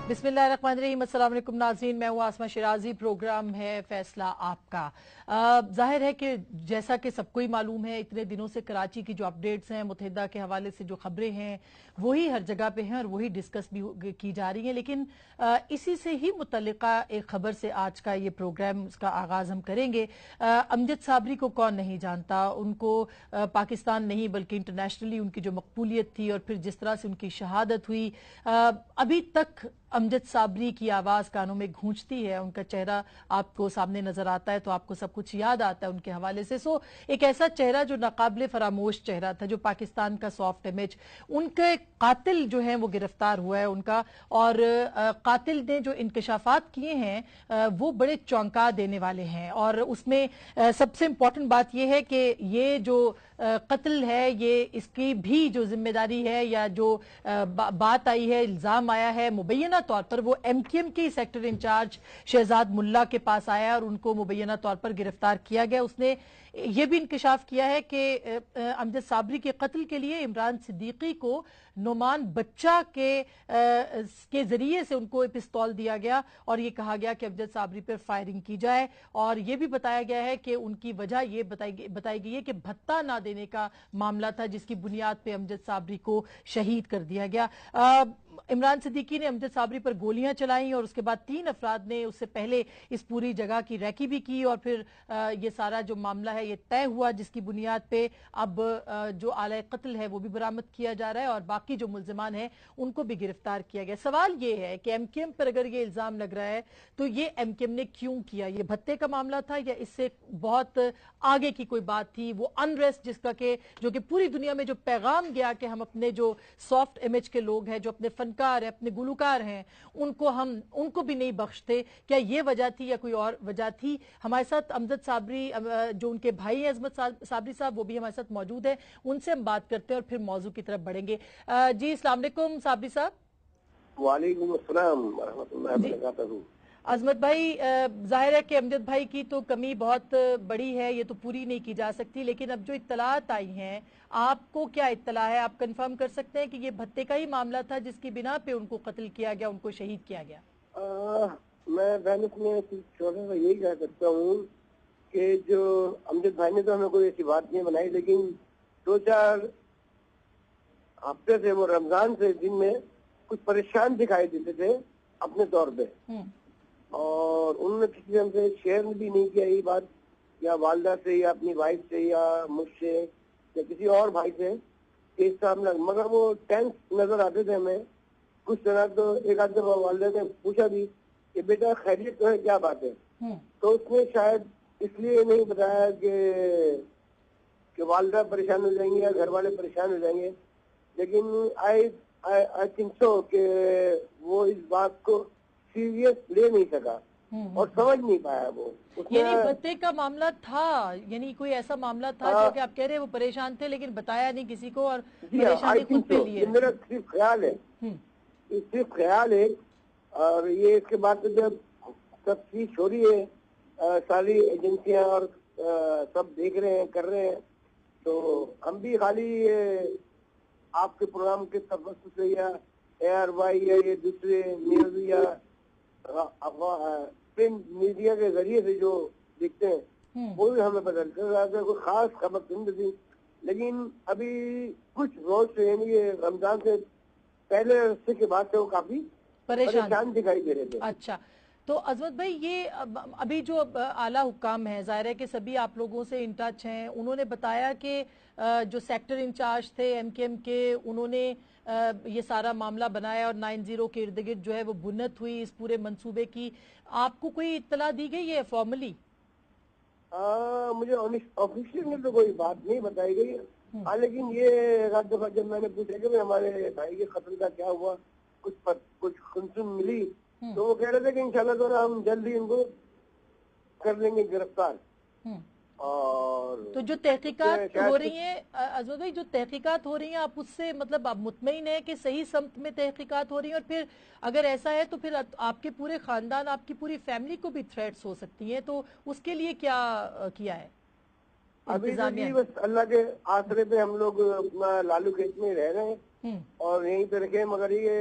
बिस्मिल्लाहिर्रहमानिर्रहीम। अस्सलाम वालेकुम नाज़रीन, मैं हूँ आसमा शिराजी। प्रोग्राम है फैसला आपका। जाहिर है कि जैसा कि सबको ही मालूम है, इतने दिनों से कराची की जो अपडेट्स हैं, मुत्तहिदा के हवाले से जो खबरें हैं वही हर जगह पे हैं और वही डिस्कस भी की जा रही हैं। लेकिन इसी से ही मुतल्लिका एक खबर से आज का ये प्रोग्राम का आगाज़ हम करेंगे। अमजद साबरी को कौन नहीं जानता, उनको पाकिस्तान नहीं बल्कि इंटरनेशनली उनकी जो मकबूलियत थी और फिर जिस तरह से उनकी शहादत हुई, अभी तक अमजद साबरी की आवाज़ कानों में गूंजती है, उनका चेहरा आपको सामने नजर आता है तो आपको सब कुछ याद आता है उनके हवाले से। सो एक ऐसा चेहरा जो नाकाबिले फरामोश चेहरा था, जो पाकिस्तान का सॉफ्ट इमेज, उनके कातिल जो है वो गिरफ्तार हुआ है उनका, और कातिल ने जो इंकशाफात किए हैं वो बड़े चौंका देने वाले हैं। और उसमें सबसे इम्पोर्टेंट बात यह है कि ये जो कत्ल है, ये इसकी भी जो जिम्मेदारी है या जो बात आई है, इल्जाम आया है, मुबैना तौर पर वो एमक्यूएम के सेक्टर इंचार्ज शहजाद मुल्ला के पास आया और उनको मुबैना तौर पर गिरफ्तार किया गया। उसने ये भी इंकशाफ किया है कि अमजद साबरी के कत्ल के लिए इमरान सिद्दीकी को नोमान बच्चा के जरिए से उनको पिस्तौल दिया गया और ये कहा गया कि अमजद साबरी पर फायरिंग की जाए। और ये भी बताया गया है कि उनकी वजह ये बताई गई है कि भत्ता ना देने का मामला था, जिसकी बुनियाद पे अमजद साबरी को शहीद कर दिया गया। इमरान सिद्दीकी ने अमजद साबरी पर गोलियां चलाई और उसके बाद 3 अफराद ने उससे पहले इस पूरी जगह की रैकी भी की और फिर ये सारा जो मामला है ये तय हुआ, जिसकी बुनियाद पे अब जो आला कत्ल है वो भी बरामद किया जा रहा है और बाकी जो मुल्जिमान हैं उनको भी गिरफ्तार किया गया। सवाल ये है कि एमक्यूएम पर अगर ये इल्जाम लग रहा है तो ये एमक्यूएम ने क्यों किया? ये भत्ते का मामला था या इससे बहुत आगे की कोई बात थी? वो अनरेस्ट जिसका के जो कि पूरी दुनिया में जो पैगाम गया कि हम अपने जो सॉफ्ट इमेज के लोग हैं, जो अपने फनकार हैं, अपने गुलकार हैं, उनको भी नहीं बख्शते, क्या ये वजह थी या कोई और वजह थी? हमारे साथ अमजद साबरी जो उनके भाई हैं अजमत साबरी साहब, वो भी हमारे साथ मौजूद है, उनसे हम बात करते हैं और फिर मौजू की तरफ बढ़ेंगे। जी अस्सलाम वालेकुम साबरी साहब। वालेकुम अस्सलाम व रहमतुल्लाहि व बरकातहू। अजमत भाई, जाहिर है कि अमजद भाई की तो कमी बहुत बड़ी है, ये तो पूरी नहीं की जा सकती, लेकिन अब जो इत्तलात आई हैं, आपको क्या इत्तला है? आप कंफर्म कर सकते हैं कि ये भत्ते का ही मामला था जिसकी बिना पे उनको कत्ल किया गया, उनको शहीद किया गया? मैं बहनत में छोटा सा यही कह सकता हूँ कि जो अमजद भाई ने तो हमें कोई ऐसी बात नहीं बनाई, लेकिन 2-4 हफ्ते से वो रमजान से दिन में कुछ परेशान दिखाई देते थे अपने तौर पे, और उन्होंने किसी हमसे शेयर भी नहीं किया ये बात, या वालदा से या अपनी वाइफ से या मुझसे या किसी और भाई से इस सामने, मगर वो टेंस नजर आते थे हमें कुछ तरह। तो एक आध दफा वालदा ने पूछा भी कि बेटा खैरियत तो है, क्या बात है? तो उसने शायद इसलिए नहीं बताया कि वालदा परेशान हो जाएंगे या घर वाले परेशान हो जाएंगे, लेकिन आई थिंक सो कि वो इस बात को सीरियस ले नहीं सका और समझ नहीं पाया वो। यानी भत्ते का मामला था, यानी कोई ऐसा मामला था जो कि आप कह रहे हैं वो परेशान थे लेकिन बताया नहीं किसी को और परेशानी खुद पे लिए। मेरा सिर्फ ख्याल है, सिर्फ ख्याल है। और ये इसके बाद जब तफ्तीश हो रही है, सारी एजेंसियां और सब देख रहे हैं, कर रहे हैं, तो हम भी खाली आपके प्रोग्राम के तवज्जुह से या ARY या ये दूसरे न्यूज या प्रिंट मीडिया के जरिए से जो दिखते हैं वो भी हमें पता चल रहा था, कोई खास खबर नहीं थी। लेकिन अभी कुछ रोज से यानी ये रमजान से पहले रस्ते के बाद से वो काफी परेशान दिखाई दे रहे थे। अच्छा, तो अजमत भाई, ये अभी जो आला हुक्काम है, जाहिर है कि सभी आप लोगों से इन टच हैं, उन्होंने बताया कि जो सेक्टर इंचार्ज थे एमक्यूएम के, उन्होंने ये सारा मामला बनाया और 90 के इर्द गिर्द जो है वो बुनत हुई इस पूरे मंसूबे की। आपको कोई इत्तला दी गई है फॉर्मली? मुझे ऑफिशियली तो कोई बात नहीं बताई गई। हाँ, लेकिन ये दफा जब मैंने पूछा कि हमारे भाई के कत्ल का क्या हुआ, कुछ सुन मिली, तो वो कह रहे थे कि इंशाल्लाह तो हम जल्द ही इनको कर लेंगे गिरफ्तार। और तो जो तहकीकात हो रही है अजमत भाई, जो तहकीकात हो रही है, आप उससे मतलब आप मुतमईन है कि सही समत में तहकीकात हो रही है? और फिर अगर ऐसा है तो फिर आपके पूरे खानदान, आपकी पूरी फैमिली को भी थ्रेट्स हो सकती हैं, तो उसके लिए क्या किया है? अभी तो जी बस अल्लाह के आसरे पे हम लोग अपना लालू खेत में रह रहे हैं और यहीं पे रखे, मगर ये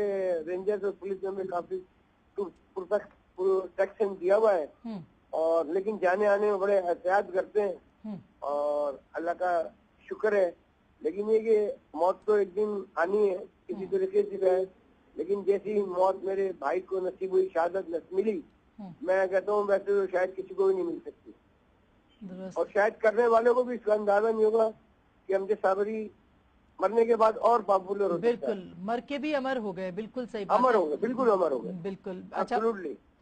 रेंजर्स और पुलिस ने हमें काफी प्रोटेक्शन दिया हुआ है और लेकिन जाने आने में बड़े एहतियात करते हैं और अल्लाह का शुक्र है। लेकिन ये कि मौत तो एक दिन आनी है किसी तरीके से है, लेकिन जैसी मौत मेरे भाई को नसीब हुई, शहादत मिली, मैं कहता हूँ वैसे तो शायद किसी को भी नहीं मिल सकती और शायद करने वालों को भी इसका अंदाजा नहीं होगा कि अमजद साबरी मरने के बाद और पॉपुलर हो। बिल्कुल, मर के भी अमर हो गए, बिल्कुल सही बात, अमर हो गए, बिल्कुल अमर हो गए, बिल्कुल। अच्छा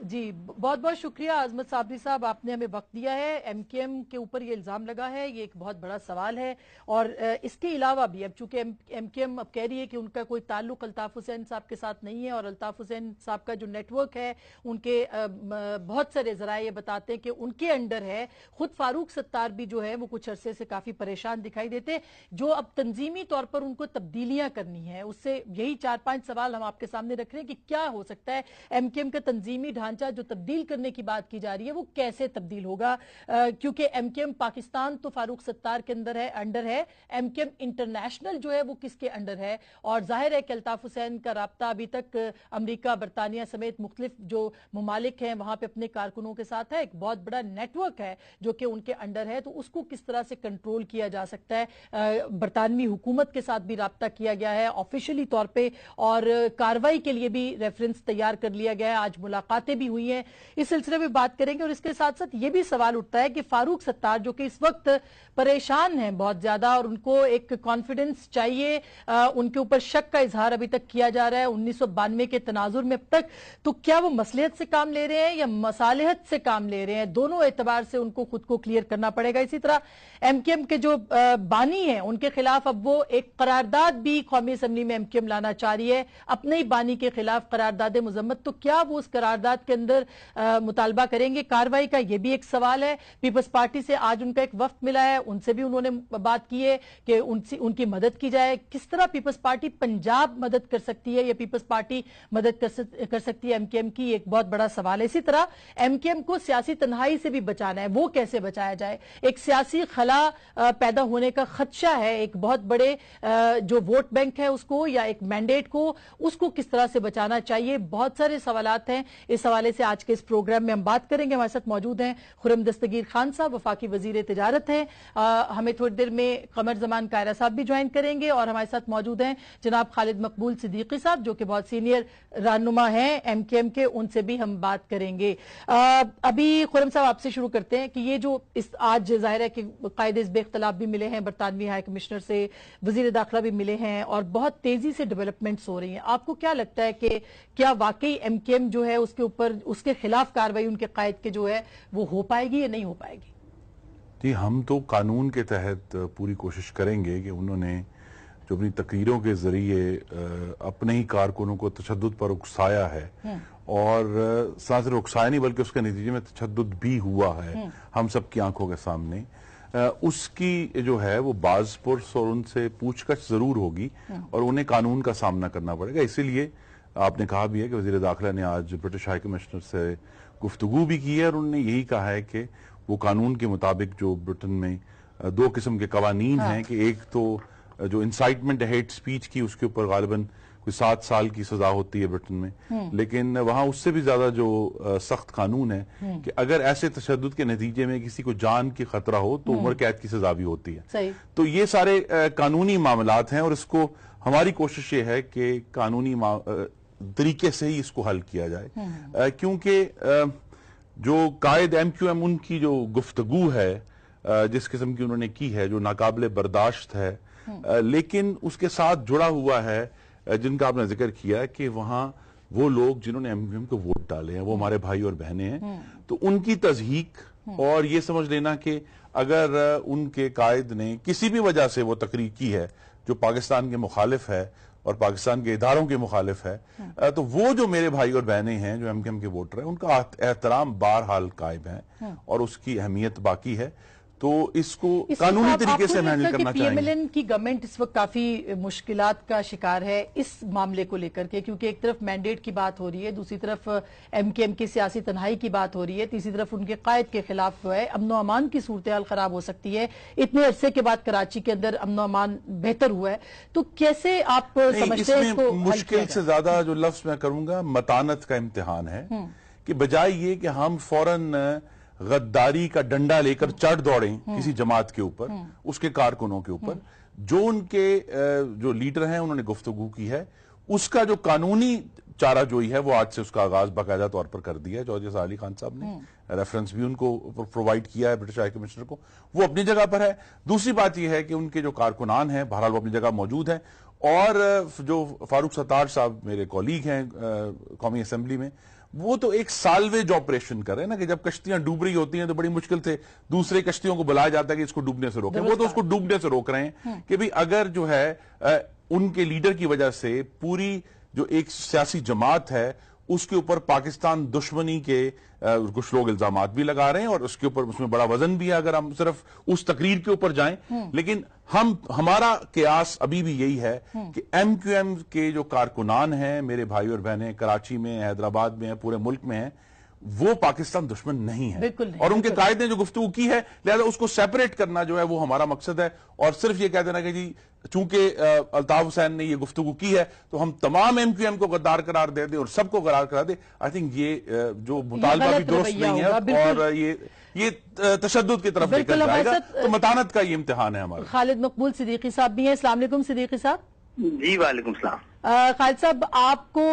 जी, बहुत बहुत शुक्रिया आजमत साबरी साहब, आपने हमें वक्त दिया है। एमकेएम के ऊपर ये इल्जाम लगा है, ये एक बहुत बड़ा सवाल है और इसके अलावा भी अब चूंकि एमकेएम अब कह रही है कि उनका कोई ताल्लुक अल्ताफ हुसैन साहब के साथ नहीं है और अल्ताफ हुसैन साहब का जो नेटवर्क है उनके बहुत सारे जराए ये बताते हैं कि उनके अंडर है। खुद फारूक सत्तार भी जो है वो कुछ अरसे से काफी परेशान दिखाई देते, जो अब तंजीमी तौर पर उनको तब्दीलियां करनी है। उससे यही 4-5 सवाल हम आपके सामने रख रहे हैं कि क्या हो सकता है एमकेएम का तंजीमी ढांचा जो तब्दील करने की बात की जा रही है वो कैसे तब्दील होगा, क्योंकि एमकेएम पाकिस्तान तो फारूक सत्तार के अंडर है, एमकेएम इंटरनेशनल जो है वो किसके अंडर है। और जाहिर है कि अल्ताफ हुसैन का राब्ता अभी तक अमेरिका, बरतानिया समेत मुख्तलिफ जो ममालिक हैं वहां पे अपने कारकुनों के साथ है, एक बहुत बड़ा नेटवर्क है जो कि उनके अंडर है, तो उसको किस तरह से कंट्रोल किया जा सकता है। बरतानवी हुकूमत के साथ भी राब्ता किया गया है ऑफिशियली तौर पर और कार्रवाई के लिए भी रेफरेंस तैयार कर लिया गया है, आज मुलाकातें भी हुई है। इस सिलसिले में बात करेंगे और इसके साथ साथ ये भी सवाल उठता है कि फारूक सत्तार जो कि इस वक्त परेशान हैं बहुत ज्यादा और उनको एक कॉन्फिडेंस चाहिए, उनके ऊपर शक का इजहार अभी तक किया जा रहा है 1992 के तनाजुर में अब तक, तो क्या वो मसलियत से काम ले रहे हैं या मसालिहत से काम ले रहे हैं, दोनों एतबार से उनको खुद को क्लियर करना पड़ेगा। इसी तरह एमकेएम के जो बानी हैं उनके खिलाफ अब वो एक करारदाद भी कौमी असम्बली में एमकेएम लाना चाह रही है अपने ही बानी के खिलाफ करारदाद मुजम्मत, तो क्या वो उस करारदाद के अंदर मुतालबा करेंगे कार्रवाई का, यह भी एक सवाल है। पीपल्स पार्टी से आज उनका एक वफ्द मिला है, उनसे भी उन्होंने बात की है कि उनकी मदद की जाए। किस तरह पीपल्स पार्टी पंजाब मदद कर सकती है या पीपल्स पार्टी मदद कर सकती है एमकेएम की, एक बहुत बड़ा सवाल है। इसी तरह एमकेएम को सियासी तन्हाई से भी बचाना है, वो कैसे बचाया जाए। एक सियासी खला पैदा होने का खदशा है, एक बहुत बड़े जो वोट बैंक है उसको या एक मैंडेट को, उसको किस तरह से बचाना चाहिए। बहुत सारे सवालात हैं, इस हवाले से आज के इस प्रोग्राम में हम बात करेंगे। हमारे साथ मौजूद हैं खुर्रम दस्तगीर खान साहब, वफाकी वजीर तिजारत हैं, हमें थोड़ी देर में कमर जमान कायरा साहब भी ज्वाइन करेंगे और हमारे साथ मौजूद हैं जनाब खालिद मकबूल सिद्दीकी साहब जो कि बहुत सीनियर रहनुमा हैं एमकेएम के, उनसे भी हम बात करेंगे। अभी खुर्रम साहब आपसे शुरू करते हैं कि ये जो इस आज जाहिर है कि कायदे इस बेख्तलाफ भी मिले हैं, बरतानवी हाई कमिश्नर से वजीर दाखिला भी मिले हैं और बहुत तेजी से डेवलपमेंट्स हो रही हैं, आपको क्या लगता है कि क्या वाकई एमकेएम जो है उसके ऊपर उसके खिलाफ कार्रवाई उनके कायद के जो है वो हो पाएगी या नहीं हो पाएगी? जी, हम तो कानून के तहत पूरी कोशिश करेंगे कि उन्होंने जो अपनी तकरीरों के जरिए अपने ही कारकुनों को तशद्दुद पर उकसाया है और साथ ही उकसाया नहीं बल्कि उसके नतीजे में तशद्दुद भी हुआ है हम सबकी आंखों के सामने, उसकी जो है वो बाज़पुर्स और उनसे पूछताछ जरूर होगी और उन्हें कानून का सामना करना पड़ेगा। इसीलिए आपने कहा भी है कि वजीर दाखिला ने आज ब्रिटिश हाई कमिश्नर से गुफ्तगू भी की है और उन्होंने यही कहा है कि वो कानून के मुताबिक जो ब्रिटेन में दो किस्म के कवानीन हैं कि एक तो जो इंसाइटमेंट हेट स्पीच की उसके ऊपर गालिबन कोई 7 साल की सजा होती है ब्रिटेन में, लेकिन वहां उससे भी ज्यादा जो सख्त कानून है कि अगर ऐसे तशद्दुद के नतीजे में किसी को जान की खतरा हो तो उम्र कैद की सजा भी होती है। तो ये सारे कानूनी मामलात हैं और इसको हमारी कोशिश ये है कि कानूनी तरीके से ही इसको हल किया जाए, क्योंकि जो कायद एमक्यूएम उनकी जो गुफ्तगू है जिस किस्म की उन्होंने की है जो नाकाबिले बर्दाश्त है, लेकिन उसके साथ जुड़ा हुआ है जिनका आपने जिक्र किया कि वहां वो लोग जिन्होंने एमक्यूएम को वोट डाले हैं वो हमारे भाई और बहनें हैं, तो उनकी तज़हीक और ये समझ लेना कि अगर उनके कायद ने किसी भी वजह से वो तकरीर की है जो पाकिस्तान के मुखालिफ है और पाकिस्तान के इदारों के मुखालिफ है, तो वो जो मेरे भाई और बहनें हैं जो एमकेएम के वोटर हैं उनका एहतराम बहरहाल कायम है और उसकी अहमियत बाकी है। तो इसको कानूनी तरीके से हैंडल करना चाहिए। पीएमएलएन की गवर्नमेंट इस वक्त काफी मुश्किलात का शिकार है इस मामले को लेकर के, क्योंकि एक तरफ मैंडेट की बात हो रही है, दूसरी तरफ एमकेएम की सियासी तन्हाई की बात हो रही है, तीसरी तरफ उनके कायद के खिलाफ जो है अमनो अमान की सूरत हाल खराब हो सकती है। इतने अरसे के बाद कराची के अंदर अमनो अमान बेहतर हुआ है, तो कैसे आप समझते हैं इसको? मुश्किल से ज्यादा जो लफ्ज मैं करूंगा मतानत का इम्तिहान है कि बजाय ये कि हम फौरन गद्दारी का डंडा लेकर चढ़ दौड़ें किसी जमात के ऊपर, उसके कारकुनों के ऊपर, जो उनके जो लीडर हैं उन्होंने गुफ्तगू की है, उसका जो कानूनी चाराजोई है वो आज से उसका आगाज बाकायदा तौर पर कर दिया है। चौधरी अली अली खान साहब ने रेफरेंस भी उनको प्रोवाइड किया है ब्रिटिश हाई कमिश्नर को, वो अपनी जगह पर है। दूसरी बात यह है कि उनके जो कारकुनान हैं बहरहाल वो अपनी जगह मौजूद हैं, और जो फारूक सत्तार साहब मेरे कॉलीग हैं कौमी असेंबली में, वो तो एक सालवेज ऑपरेशन कर रहे हैं ना, कि जब कश्तियां डूब रही होती हैं तो बड़ी मुश्किल से दूसरे कश्तियों को बुलाया जाता है कि इसको डूबने से रोकें, वो तो उसको डूबने से रोक रहे हैं कि भाई अगर जो है उनके लीडर की वजह से पूरी जो एक सियासी जमात है उसके ऊपर पाकिस्तान दुश्मनी के कुछ लोग इल्जामात भी लगा रहे हैं, और उसके ऊपर उसमें बड़ा वजन भी है अगर हम सिर्फ उस तकरीर के ऊपर जाएं। लेकिन हमारा कयास अभी भी यही है कि एमक्यूएम के जो कारकुनान हैं, मेरे भाई और बहनें कराची में, हैदराबाद में, पूरे मुल्क में हैं, वो पाकिस्तान दुश्मन नहीं है, और उनके कायदे ने जो गुफ्तगू की है, लिहाजा उसको सेपरेट करना जो है वो हमारा मकसद है। और सिर्फ ये कह देना कि जी चूंकि अल्ताफ हुसैन ने ये गुफ्तगू की है तो हम तमाम एमक्यूएम को गद्दार करार दे दें और सबको करार करा दे, आई थिंक ये जो मुतालबा भी दुरुस्त नहीं है, और ये तशद्दुद की तरफ लेकर जाएगा। तो मतानत का ये इम्तिहान है हमारा। खालिद मकबूल सिद्दीकी साहब भी हैं। अस्सलाम वालेकुम सिद्दीकी साहब। जी वालेकुम सलाम। खालिद साहब, आपको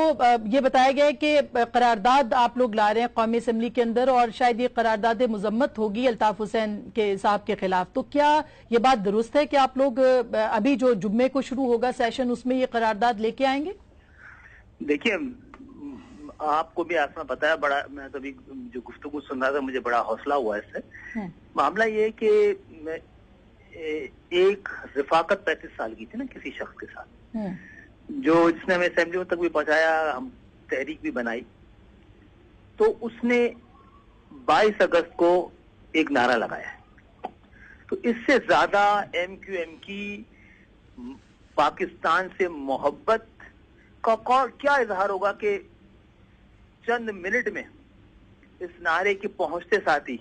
ये बताया गया है कि करारदाद आप लोग ला रहे हैं कौमी असेंबली के अंदर, और शायद ये करारदाद मुजम्मत होगी अल्ताफ हुसैन के साहब के खिलाफ, तो क्या ये बात दुरुस्त है कि आप लोग अभी जो जुम्मे को शुरू होगा सेशन उसमें ये करारदाद लेके आएंगे? देखिए, आपको भी आसमा पता है, बड़ा मैं तो अभी जो गुफ्तगू सुन रहा था मुझे बड़ा हौसला हुआ इससे। मामला ये है कि एक रिफाकत 35 साल की थी ना किसी शख्स के साथ, जो जिसने हमें असेंबली तक भी पहुंचाया, हम तहरीक भी बनाई, तो उसने 22 अगस्त को एक नारा लगाया है। तो इससे ज्यादा एमक्यूएम की पाकिस्तान से मोहब्बत का क्या इजहार होगा कि चंद मिनट में इस नारे के पहुंचते साथ ही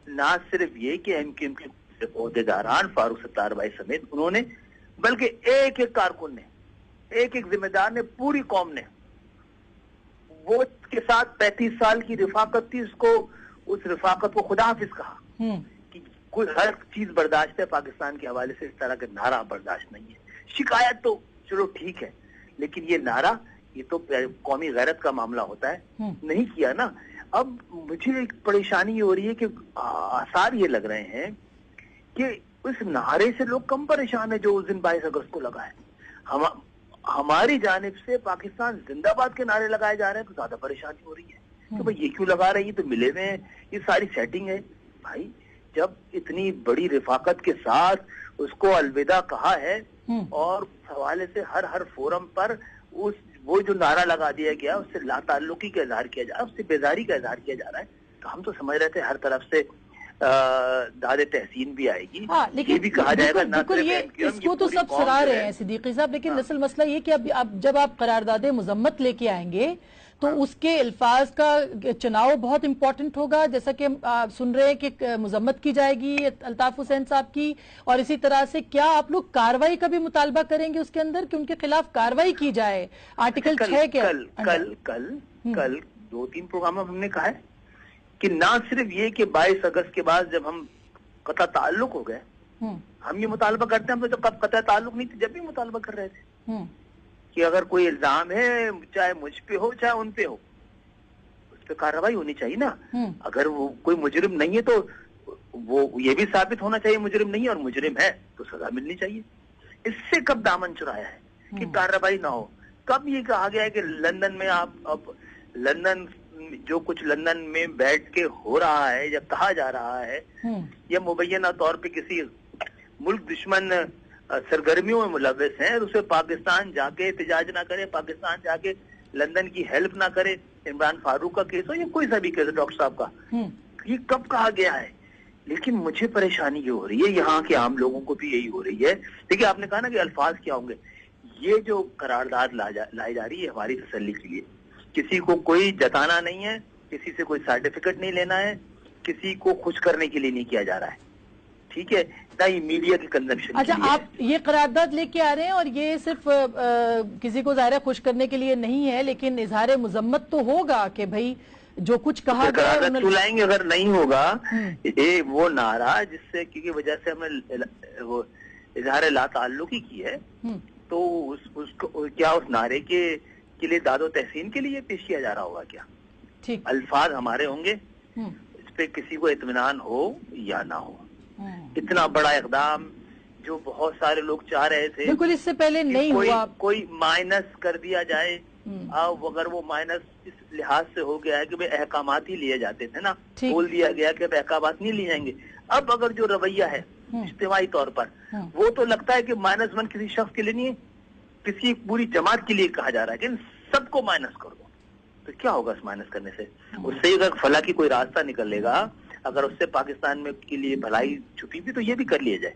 ना सिर्फ ये कि एमक्यूएम के ओहदेदारान फारूक सत्तार भाई समेत उन्होंने, बल्कि एक एक कारकुन ने, एक एक जिम्मेदार ने, पूरी कौम ने वो के साथ 35 साल की रिफाकत थी, उसको उस रिफाकत को खुदा हाफिज कहा कि कोई हर चीज बर्दाश्त है, पाकिस्तान के हवाले से इस तरह का नारा बर्दाश्त नहीं है। शिकायत तो चलो ठीक है, लेकिन ये नारा, ये तो कौमी गैरत का मामला होता है, नहीं किया ना। अब मुझे एक परेशानी ये हो रही है कि आसार ये लग रहे हैं कि उस नारे से लोग कम परेशान है जो उस दिन 22 अगस्त को लगा है। हमारी जानिब से पाकिस्तान जिंदाबाद के नारे लगाए जा रहे हैं तो ज्यादा परेशानी हो रही है कि भाई ये क्यों लगा रहे हैं, ये तो मिले हुए हैं, ये सारी सेटिंग है। भाई जब इतनी बड़ी रिफाकत के साथ उसको अलविदा कहा है और हवाले से हर फोरम पर वो जो नारा लगा दिया गया उससे लाताल्लुकी का इजहार किया जा रहा है, उससे बेजारी का इजहार किया जा रहा है, तो हम तो समझ रहे थे हर तरफ से दादे तहसीन भी आएगी। लेकिन ये भी कहा जाएगा ना, ये इसको तो सब सराह रहे हैं सिद्दीकी साहब, लेकिन असल मसला ये कि अब जब आप करारदादे मुजम्मत लेके आएंगे तो उसके अल्फाज का चुनाव बहुत इंपॉर्टेंट होगा, जैसा कि हम सुन रहे हैं कि मुजम्मत की जाएगी अल्ताफ हुसैन साहब की, और इसी तरह से क्या आप लोग कार्रवाई का भी मुतालबा करेंगे उसके अंदर कि उनके खिलाफ कार्रवाई की जाए आर्टिकल 6 के? कल 2-3 प्रोग्राम में हमने कहा है कि ना सिर्फ ये कि 22 अगस्त के बाद जब हम कतई ताल्लुक हो गए, हम ये मुतालबा करते हैं, हम तो जब कतई ताल्लुक नहीं थे जब भी मुतालबा कर रहे थे कि अगर कोई इल्जाम है, चाहे मुझ पे हो चाहे उन पे हो, उस पे कार्रवाई होनी चाहिए ना। अगर वो कोई मुजरिम नहीं है तो वो ये भी साबित होना चाहिए मुजरिम नहीं है, और मुजरिम है तो सजा मिलनी चाहिए। इससे कब दामन चुराया है कि कार्रवाई ना हो? कब ये कहा गया है कि लंदन में अब लंदन जो कुछ लंदन में बैठ के हो रहा है या कहा जा रहा है, या मुबैना तौर पे किसी मुल्क दुश्मन सरगर्मियों में मुलव्वस हैं, उसे पाकिस्तान जाके एहतजाज ना करे, पाकिस्तान जाके लंदन की हेल्प ना करे, इमरान फारूक का केस हो या कोई सा भी केस, डॉक्टर साहब का, ये कब कहा गया है? लेकिन मुझे परेशानी ये हो रही है, यहाँ के आम लोगों को भी यही हो रही है। देखिए आपने कहा ना कि अल्फाज क्या होंगे, ये जो करारदाद लाई जा रही है हमारी तसल्ली के लिए, किसी को कोई जताना नहीं है, किसी से कोई सर्टिफिकेट नहीं लेना है, किसी को खुश करने के लिए नहीं किया जा रहा है, ठीक है, ना ही मीडिया की कंजम्पशन। अच्छा, आप ये करारदाद लेके आ रहे हैं और ये सिर्फ किसी को ज़ाहिर खुश करने के लिए नहीं है, लेकिन इजहार मजम्मत तो होगा कि भाई जो कुछ कहा गया लाएंगे। अगर नहीं होगा ये वो नारा जिससे की वजह से हमने वो इजहार ला ताल्लुकी की है, तो उसको क्या उस नारे के लिए दादो तहसीन के लिए पेश किया जा रहा होगा क्या? ठीक, अल्फाज हमारे होंगे, इस पे किसी को इत्मीनान हो या ना हो। इतना बड़ा इकदाम जो बहुत सारे लोग चाह रहे थे, बिल्कुल इससे पहले नहीं हुआ, कोई माइनस कर दिया जाए। अब अगर वो माइनस इस लिहाज से हो गया है कि भाई अहकामात ही लिए जाते थे ना, बोल दिया गया कि अहकामात नहीं लिए जाएंगे। अब अगर जो रवैया है इज्तिमाई तौर पर, वो तो लगता है कि -1 किसी शख्स के लिए नहीं है, किसी पूरी जमात के लिए कहा जा रहा है कि सबको माइनस कर दो। तो क्या होगा इस माइनस करने से? उससे अगर फला की कोई रास्ता निकलेगा, अगर उससे पाकिस्तान में के लिए भलाई छुपी भी, तो ये भी कर लिया जाए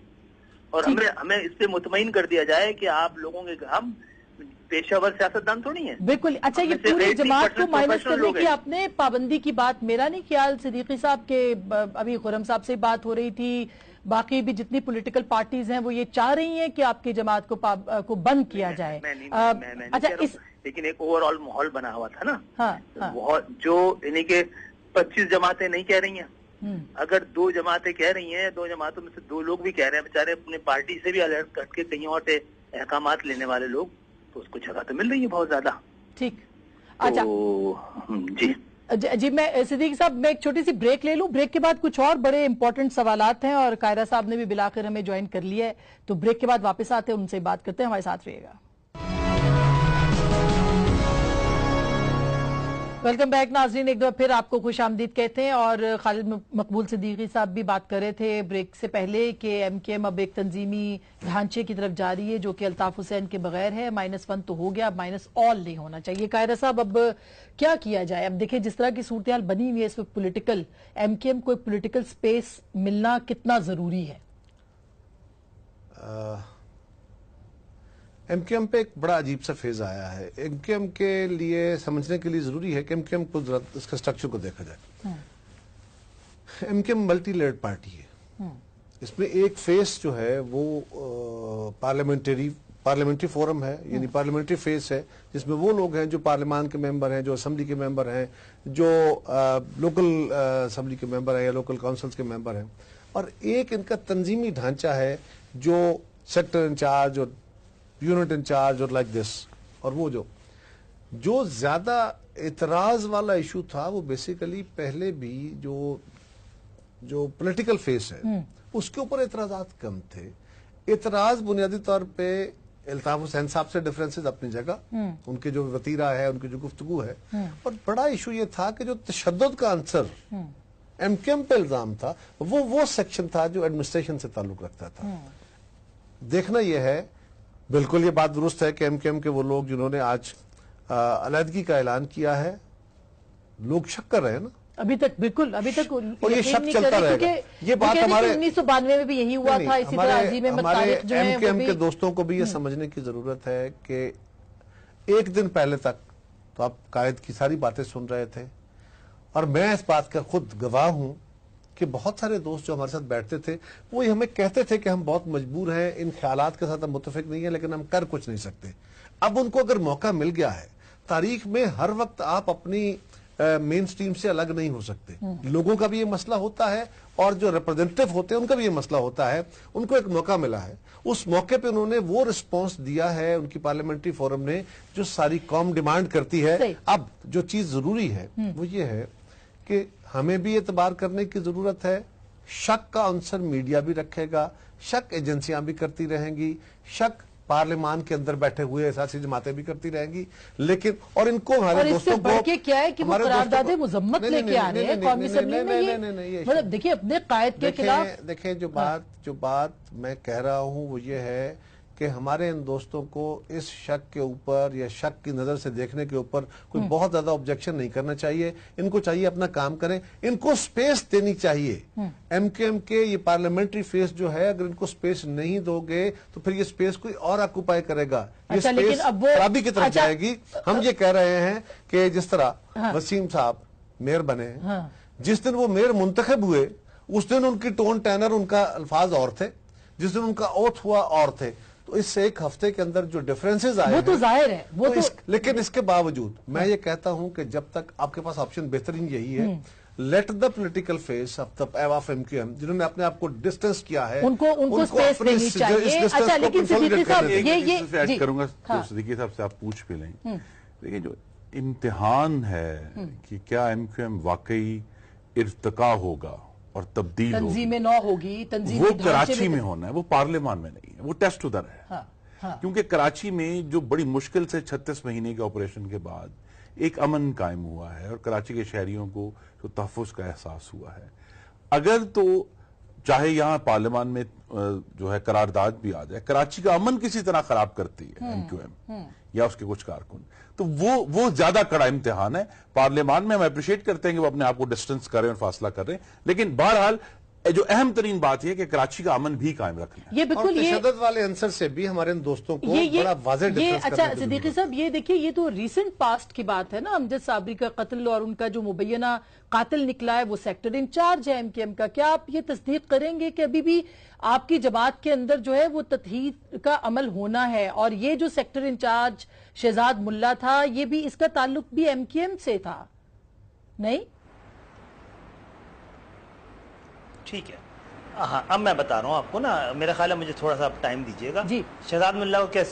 और हमें इस पे मुतमईन कर दिया जाए कि आप लोगों के, हम पेशावर सियासतदान तो नहीं है। बिल्कुल। अच्छा, ये पूरी जमात को माइनस करने की आपने पाबंदी की बात, मेरा नहीं ख्याल सिद्दीकी साहब के, अभी खुर्रम साहब से बात हो रही थी, बाकी भी जितनी पॉलिटिकल पार्टीज हैं वो ये चाह रही हैं कि आपकी जमात को बंद किया जाए। अच्छा, लेकिन एक ओवरऑल माहौल बना हुआ था ना। हाँ। जो इन्हीं के 25 जमातें नहीं कह रही हैं, अगर 2 जमातें कह रही हैं, 2 जमातों में से 2 लोग भी कह रहे हैं, बेचारे अपने पार्टी से भी अलर्ट करके कहीं और से अहकामात लेने वाले लोग, तो उसको जगह तो मिल रही है बहुत ज्यादा। ठीक, अच्छा जी, मैं सिद्दीकी साहब, मैं एक छोटी सी ब्रेक ले लूं, ब्रेक के बाद कुछ और बड़े इंपॉर्टेंट सवालात हैं और कायरा साहब ने भी बिलाकर हमें ज्वाइन कर लिया है, तो ब्रेक के बाद वापस आते हैं, उनसे बात करते हैं, हमारे साथ रहिएगा। वेलकम बैक नाज़रीन, एक बार फिर आपको खुश आमदीद कहते हैं। और खालिद मकबूल सिद्दीकी साहब भी बात कर रहे थे ब्रेक से पहले कि MKM अब एक तंजीमी ढांचे की तरफ जा रही है जो कि अल्ताफ हुसैन के बगैर है। -1 तो हो गया, अब -all नहीं होना चाहिए। कायरा साहब, अब क्या किया जाए? अब देखिए जिस तरह की सूरत हाल बनी हुई है, इस पर पॉलिटिकल MKM को एक पॉलिटिकल स्पेस मिलना कितना जरूरी है? MKM पे एक बड़ा अजीब सा फेज आया है। MKM के लिए समझने के लिए जरूरी है कि MKM को इसका स्ट्रक्चर को देखा जाए। MKM मल्टी लेयर्ड पार्टी है। इसमें एक फेस जो है वो पार्लियामेंट्री फोरम है, यानी पार्लियामेंट्री फेस है, जिसमें वो लोग हैं जो पार्लियामान के मेंबर हैं, जो असेंबली के मेंबर हैं, जो लोकल असेंबली के मेंबर हैं या लोकल काउंसिल्स के मेंबर हैं, और एक इनका तंजीमी ढांचा है जो सेक्टर इंचार्ज और यूनिट इंचार्ज और लाइक दिस। और वो जो ज्यादा इतराज वाला इशू था वो बेसिकली पहले भी जो पॉलिटिकल फेस है उसके ऊपर इतराजात कम थे। इतराज बुनियादी तौर पे अल्ताफ हुसैन साहब से डिफरेंसेस अपनी जगह, उनके जो वतीरा है, उनकी जो गुफ्तगू है, और बड़ा इशू ये था कि जो तशद्दुद का आंसर MKM पे इल्जाम था वो सेक्शन था जो एडमिनिस्ट्रेशन से ताल्लुक रखता था। देखना यह है, बिल्कुल ये बात दुरुस्त है कि MKM के वो लोग जिन्होंने आज अलहदगी का ऐलान किया है, लोग शक कर रहे हैं ना अभी तक, बिल्कुल अभी तक, और ये शक चलता रहेगा। ये बात हमारे 1992 में भी यही हुआ था। इसी तरह अजीम अहमद तारिक जो है, MKM के दोस्तों को भी ये समझने की जरूरत है कि एक दिन पहले तक तो आप कायद की सारी बातें सुन रहे थे, और मैं इस बात का खुद गवाह हूं कि बहुत सारे दोस्त जो हमारे साथ बैठते थे वो हमें कहते थे कि हम बहुत मजबूर हैं, इन ख्यालात के साथ हम मुत्तफिक नहीं है, लेकिन हम कर कुछ नहीं सकते। अब उनको अगर मौका मिल गया है, तारीख में हर वक्त आप अपनी मेन स्ट्रीम से अलग नहीं हो सकते। लोगों का भी ये मसला होता है और जो रिप्रेजेंटेटिव होते हैं उनका भी ये मसला होता है। उनको एक मौका मिला है, उस मौके पे उन्होंने वो रिस्पॉन्स दिया है उनकी पार्लियामेंट्री फोरम ने जो सारी कौम डिमांड करती है। अब जो चीज जरूरी है वो ये है कि हमें भी एतबार करने की जरूरत है। शक का आंसर मीडिया भी रखेगा, शक एजेंसियां भी करती रहेंगी, शक पार्लियामान के अंदर बैठे हुए सियासी जमातें भी करती रहेंगी, लेकिन और इनको हमारे दोस्तों को क्या है कि वो करारदादे मुजम्मत लेके आ रहे हैं कौमी असेंबली में। मतलब देखिए अपने कायद के खिलाफ, देखिए जो बात मैं कह रहा हूं वो ये है کہ ہمارے ان دوستوں کو اس شک کے اوپر یا شک کی نظر سے دیکھنے کے اوپر کوئی بہت زیادہ آبجیکشن نہیں کرنا چاہیے. ان کو چاہیے اپنا کام کریں, ان کو سپیس دینی چاہیے. ایم کیو ایم کے یہ پارلیمنٹری فیس جو ہے, اگر ان کو سپیس نہیں دو گے تو پھر یہ سپیس کوئی اور آکوپائی کرے گا, یہ سپیس خرابی کی طرف جائے گی. ہم یہ کہہ رہے ہیں کہ جس طرح وسیم صاحب میئر بنے, جس دن وہ میئر منتخب ہوئے اس دن ان کی ٹون ٹینر, ان کا الفاظ اور تھے, جس دن ان کا اوتھ ہوا اور تھے. تو اس سے ایک ہفتے کے اندر جو ڈیفرنسز آئے وہ تو ظاہر ہے, وہ تو لیکن اس کے باوجود میں یہ کہتا ہوں کہ جب تک آپ کے پاس آپشن بہترین یہی ہے, let the political face of M Q M جنہوں نے اپنے آپ کو ڈسٹینس کیا ہے, ان کو سپیس دینی چاہیے. اچھا لیکن صدیقی صاحب یہ ایڈ کروں گا تو صدیقی صاحب سے آپ پوچھ بھی لیں. دیکھیں جو امتحان ہے کہ کیا ایم کیو ایم واقعی ارتقا ہوگا اور تبدیل تنظیمیں نو ہوگی, وہ کراچی میں ہونا ہے, وہ پارلیمان میں نہیں ہے, وہ ٹیسٹ ادھر ہے. کیونکہ کراچی میں جو بڑی مشکل سے 36 مہینے کے آپریشن کے بعد ایک امن قائم ہوا ہے اور کراچی کے شہریوں کو جو تحفظ کا احساس ہوا ہے, اگر تو چاہے یہاں پارلیمان میں جو ہے قرارداد بھی آ جائے, کراچی کا امن کسی طرح خراب کرتی ہے ایم کیو ایم یا اس کے کچھ کارکن, تو وہ زیادہ کڑا امتحان ہے. پارلیمان میں ہم اپریشیٹ کرتے ہیں کہ وہ اپنے آپ کو ڈسٹنس کریں اور فاصلہ کر رہے ہیں, لیکن بہرحال جو اہم ترین بات یہ کہ کراچی کا امن بھی قائم رکھنا ہے. یہ بالکل تشدد والے عنصر سے بھی ہمارے ان دوستوں کو بڑا واضح ڈفرنس. اچھا صدیقی صاحب یہ دیکھیے, یہ تو ریسنٹ پاسٹ کی بات ہے نا, امجد صابری کا قتل اور ان کا جو مبینہ قاتل نکلا ہے وہ سیکٹر انچارج ہے ایم کیو ایم کا. کیا آپ یہ تصدیق کریں گے کہ ابھی بھی آپ کی جماعت کے اندر جو ہے وہ تطہیر کا عمل ہونا ہے, اور یہ جو سیکٹر انچارج شہزاد ملا تھا یہ بھی اس کا تعلق بھی ایم کیو ایم سے تھا نہیں؟ ٹھیک ہے, ہاں اب میں بتا رہا ہوں آپ کو نا, میرا خیال ہے مجھے تھوڑا سا ٹائم دیجیے گا. جی شہزاد ملا کو کیا,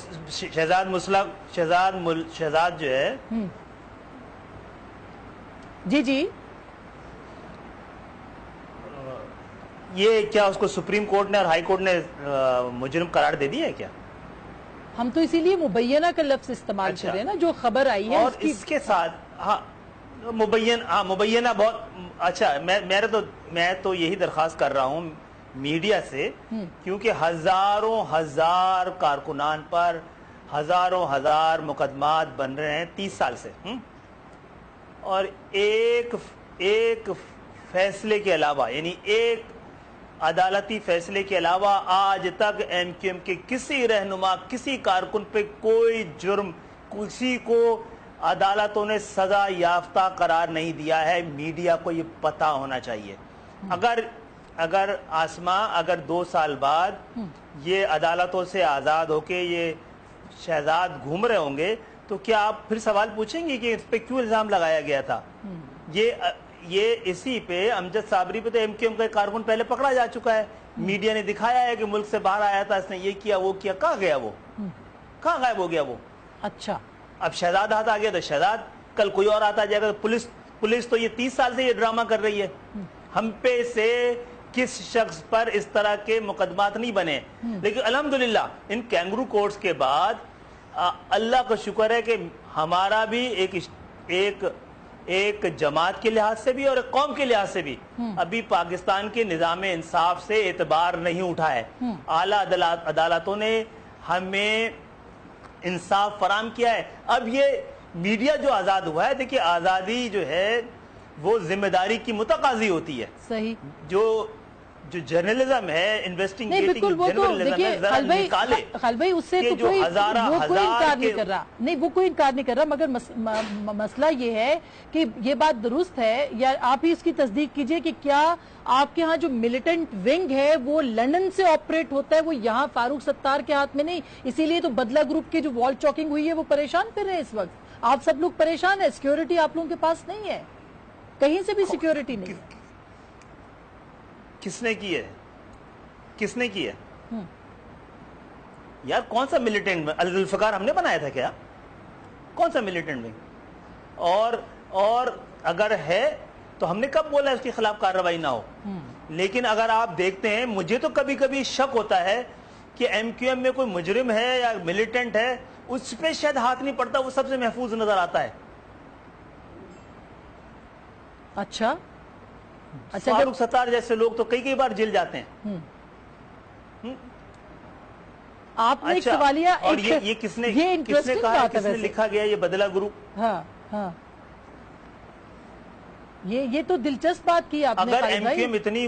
شہزاد جو ہے جی یہ کیا اس کو سپریم کورٹ نے اور ہائی کورٹ نے مجرم قرار دے دیا ہے کیا؟ ہم تو اسی لیے مبینہ کا لفظ استعمال کر رہے ہیں نا, جو خبر آئی ہے اور اس کے ساتھ مبینہ بہت اچھا. میں تو یہی درخواست کر رہا ہوں میڈیا سے, کیونکہ ہزار کارکنان پر ہزار مقدمات بن رہے ہیں 30 سال سے, اور ایک فیصلے کے علاوہ, یعنی ایک عدالتی فیصلے کے علاوہ آج تک ایم کیو ایم کے کسی رہنما, کسی کارکن پہ کوئی جرم, کسی کو عدالتوں نے سزا یافتہ قرار نہیں دیا ہے. میڈیا کو یہ پتہ ہونا چاہیے. اگر اگر 2 سال بعد یہ عدالتوں سے آزاد ہو کے یہ شہزاد گھوم رہے ہوں گے تو کیا آپ پھر سوال پوچھیں گے کہ اس پہ کیوں الزام لگایا گیا تھا؟ یہ اسی پہ امجد صابری پہ تو ایم کیو ایم کا کارکن پہلے پکڑا جا چکا ہے. میڈیا نے دکھایا ہے کہ ملک سے باہر آیا تھا, اس نے یہ کیا وہ کیا. کہاں گیا وہ, کہاں غائب ہو گیا وہ؟ اچھا اب شہزاد ہاتھ آ گیا تو شہزاد, کل کوئی اور آتا جائے گا. پولیس تو یہ 30 سال سے یہ ڈرامہ کر رہی ہے. ہم پہ سے کس شخص پر اس طرح کے مقدمات نہیں بنے, لیکن الحمدللہ ان کینگرو کورٹس کے بعد اللہ کا شکر ہے کہ ہمارا بھی ایک جماعت کے لحاظ سے بھی اور ایک قوم کے لحاظ سے بھی ابھی پاکستان کے نظام انصاف سے اعتبار نہیں اٹھا ہے. اعلیٰ عدالتوں نے ہمیں انصاف فراہم کیا ہے. اب یہ میڈیا جو آزاد ہوا ہے, دیکھیے آزادی جو ہے وہ ذمہ داری کی متقاضی ہوتی ہے. صحیح. جو جرنلزم ہے, انویسٹیگیٹنگ جرنلزم ہے, ذرا نکالے. خالبھائی اس سے تو کوئی انکار نہیں کر رہا, نہیں وہ کوئی انکار نہیں کر رہا, مگر مسئلہ یہ ہے کہ یہ بات درست ہے, یا آپ ہی اس کی تصدیق کیجئے کہ کیا آپ کے ہاں جو ملیٹنٹ ونگ ہے وہ لندن سے آپریٹ ہوتا ہے, وہ یہاں فاروق ستار کے ہاتھ میں نہیں, اسی لیے تو بدلہ گروپ کے جو وال چاکنگ ہوئی ہے وہ پریشان کر رہے ہیں اس وقت. آپ سب لوگ پریشان ہیں, سیکیورٹی آپ لوگوں کے پاس نہیں ہے, کہیں سے بھی سیکیورٹی نہیں ہے. کس نے کی ہے, کس نے کی ہے یار؟ کون سا ملیٹنٹ الذوالفقار ہم نے بنایا تھا کیا؟ کون سا ملیٹنٹ ونگ؟ اور اگر ہے تو ہم نے کب بولا اس کے خلاف کارروائی نہ ہو؟ لیکن اگر آپ دیکھتے ہیں, مجھے تو کبھی کبھی شک ہوتا ہے کہ ایم کیو ایم میں کوئی مجرم ہے یا ملیٹنٹ ہے, اس پہ شاید ہاتھ نہیں پڑتا, وہ سب سے محفوظ نظر آتا ہے. اچھا, فاروق ستار جیسے لوگ تو کئی بار جیل جاتے ہیں. आपने एक सवालिया, और ये किसने कहा, किसने लिखा गया ये बदला ग्रुप? हाँ हाँ, ये तो दिलचस्प बात की आपने। अगर एमक्यूएम इतनी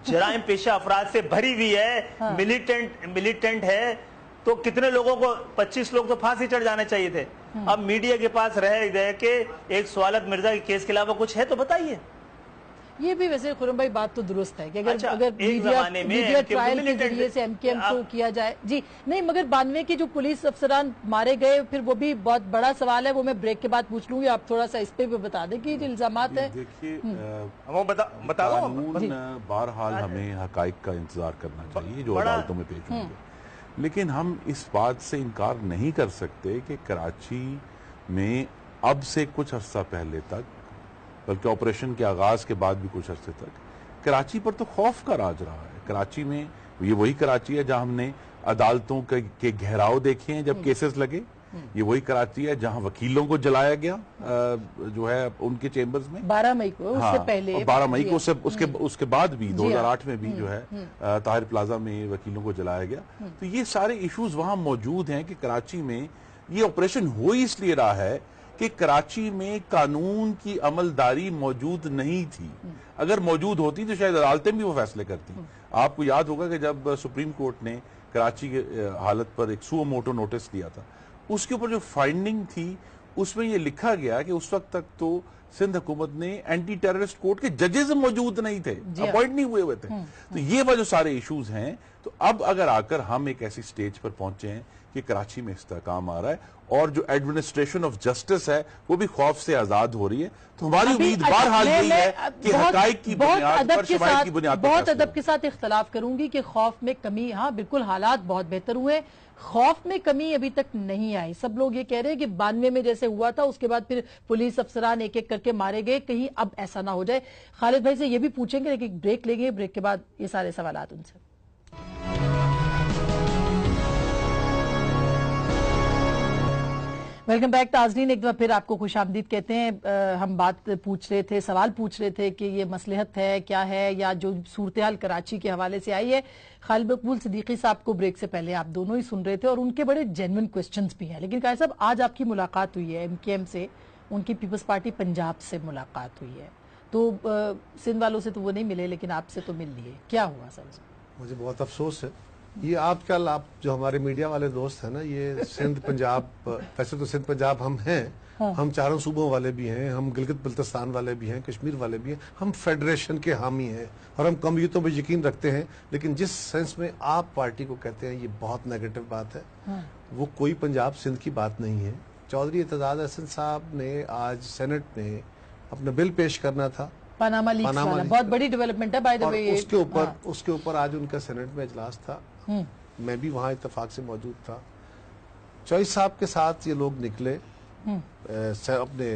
जराइम पेशा अफराद से भरी हुई है, हाँ। मिलिटेंट है, तो कितने लोगों को, 25 लोग तो फांसी चढ़ जाने चाहिए थे। अब मीडिया के पास रह गए कि एक स्वालत मिर्जा के केस के अलावा कुछ है तो बताइए। ये भी वैसे खुरम भाई बात तो दुरुस्त है कि अगर अच्छा, अगर मीडिया ट्रायल के जरिए से एमकेएम को किया जाए जी नहीं, मगर 92 के जो पुलिस अफसरान मारे गए, फिर वो भी बहुत बड़ा सवाल है, वो मैं ब्रेक के बाद पूछ लूंगी। आप थोड़ा सा इस पे भी बता दें कि जो इल्जामात है। देखिए, कानून बहरहाल हमें हकाइक का इंतजार करना चाहिए जो अदालतों में पेश होंगे, लेकिन हम इस बात से इनकार नहीं कर सकते कि कराची में अब से कुछ अर्सा पहले तक, बल्कि ऑपरेशन के आगाज के बाद भी कुछ अरसे तक, कराची पर तो खौफ का राज रहा है। कराची में ये वही कराची है जहां हमने अदालतों के घेराव देखे हैं जब केसेस लगे। ये वही कराची है जहां वकीलों को जलाया गया जो है उनके चेम्बर्स में 12 मई को, उससे पहले 12 मई को, उसके बाद भी 2008 में भी जो है ताहिर प्लाजा में वकीलों को जलाया गया। तो ये सारे इश्यूज वहां मौजूद हैं कि कराची में ये ऑपरेशन हो इसलिए रहा है कि कराची में कानून की अमलदारी मौजूद नहीं थी। अगर मौजूद होती तो शायद अदालतें भी वो फैसले करती। आपको याद होगा कि जब सुप्रीम कोर्ट ने कराची के हालत पर एक सुओ मोटो नोटिस दिया था, उसके ऊपर जो फाइंडिंग थी उसमें ये लिखा गया कि उस वक्त तक तो सिंध हुकूमत ने एंटी टेररिस्ट कोर्ट के जजेस मौजूद नहीं थे, अपॉइंट नहीं हुए थे। तो ये वो जो सारे इश्यूज हैं, तो अब अगर आकर हम एक ऐसी स्टेज पर पहुंचे हैं कि कराची में इस्तेहकाम आ रहा है और जो एडमिनिस्ट्रेशन ऑफ जस्टिस है वो भी खौफ से आजाद हो रही है, तो हमारी उम्मीद बहरहाल यही है कि हकाइक की बुनियाद पर, शवाहिद की बुनियाद पर बहुत अदब के साथ इख्तलाफ करूंगी कि खौफ में कमी, हाँ बिल्कुल हालात बहुत बेहतर हुए, खौफ में कमी अभी तक नहीं आई। सब लोग ये कह रहे हैं कि 92 में जैसे हुआ था उसके बाद फिर पुलिस अफसरान एक एक करके मारे गए, कहीं अब ऐसा ना हो जाए। खालिद भाई से ये भी पूछेंगे, लेकिन ब्रेक लेंगे, ब्रेक के बाद ये सारे सवाल उनसे। वेलकम बैक नाज़रीन, एक बार फिर आपको खुशामदीद कहते हैं। हम बात पूछ रहे थे, सवाल पूछ रहे थे कि ये मसलहत है क्या है, या जो सूरत हाल कराची के हवाले से आई है। खालिद मकबूल सिद्दीकी साहब को ब्रेक से पहले आप दोनों ही सुन रहे थे और उनके बड़े जेन्युइन क्वेश्चंस भी हैं। लेकिन कायद साहब, आज आपकी मुलाकात हुई है एमकेएम से, उनकी पीपल्स पार्टी पंजाब से मुलाकात हुई है, तो सिंध वालों से तो वो नहीं मिले, लेकिन आपसे तो मिल लिए, क्या हुआ सर? मुझे बहुत अफसोस है, ये आजकल आप जो हमारे मीडिया वाले दोस्त हैं ना, ये सिंध पंजाब, वैसे तो सिंध पंजाब हम हैं, हाँ। हम चारों सूबों वाले भी हैं, हम गिलगित बल्तिस्तान वाले भी हैं, कश्मीर वाले भी हैं, हम फेडरेशन के हामी हैं और हम कमियों पे यकीन रखते हैं। लेकिन जिस सेंस में आप पार्टी को कहते हैं ये बहुत नेगेटिव बात है, हाँ। वो कोई पंजाब सिंध की बात नहीं है। चौधरी एतजाज अहसन साहब ने आज सेनेट में अपना बिल पेश करना था, पनामा लीक्स वाला, बहुत बड़ी डेवलपमेंट है बाय द वे। उसके ऊपर आज उनका सेनेट में इजलास था, मैं भी वहां इत्तेफाक से मौजूद था। चॉइस साहब के साथ ये लोग निकले अपने